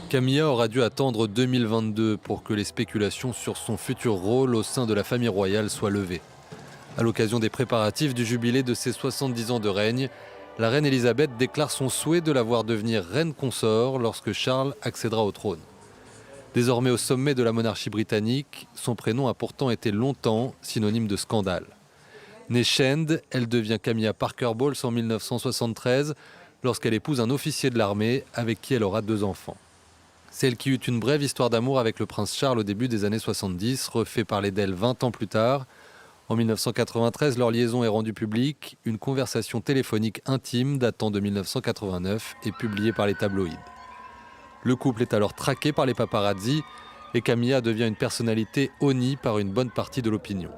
Camilla aura dû attendre 2022 pour que les spéculations sur son futur rôle au sein de la famille royale soient levées. À l'occasion des préparatifs du jubilé de ses 70 ans de règne, la reine Elisabeth déclare son souhait de la voir devenir reine consort lorsque Charles accédera au trône. Désormais au sommet de la monarchie britannique, son prénom a pourtant été longtemps synonyme de scandale. Née Shand, elle devient Camilla Parker Bowles en 1973 lorsqu'elle épouse un officier de l'armée avec qui elle aura 2 enfants. Celle qui eut une brève histoire d'amour avec le prince Charles au début des années 70 refait parler d'elle 20 ans plus tard. En 1993, leur liaison est rendue publique. Une conversation téléphonique intime datant de 1989 est publiée par les tabloïds. Le couple est alors traqué par les paparazzi et Camilla devient une personnalité honnie par une bonne partie de l'opinion.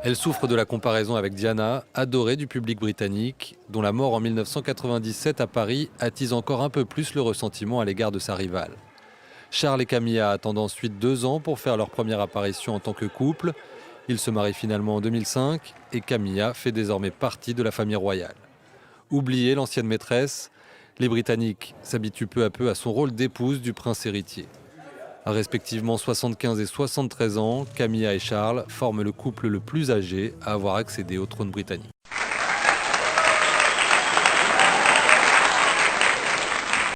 Elle souffre de la comparaison avec Diana, adorée du public britannique, dont la mort en 1997 à Paris attise encore un peu plus le ressentiment à l'égard de sa rivale. Charles et Camilla attendent ensuite 2 ans pour faire leur première apparition en tant que couple. Ils se marient finalement en 2005 et Camilla fait désormais partie de la famille royale. Oubliée l'ancienne maîtresse, les Britanniques s'habituent peu à peu à son rôle d'épouse du prince héritier. À respectivement 75 et 73 ans, Camilla et Charles forment le couple le plus âgé à avoir accédé au trône britannique.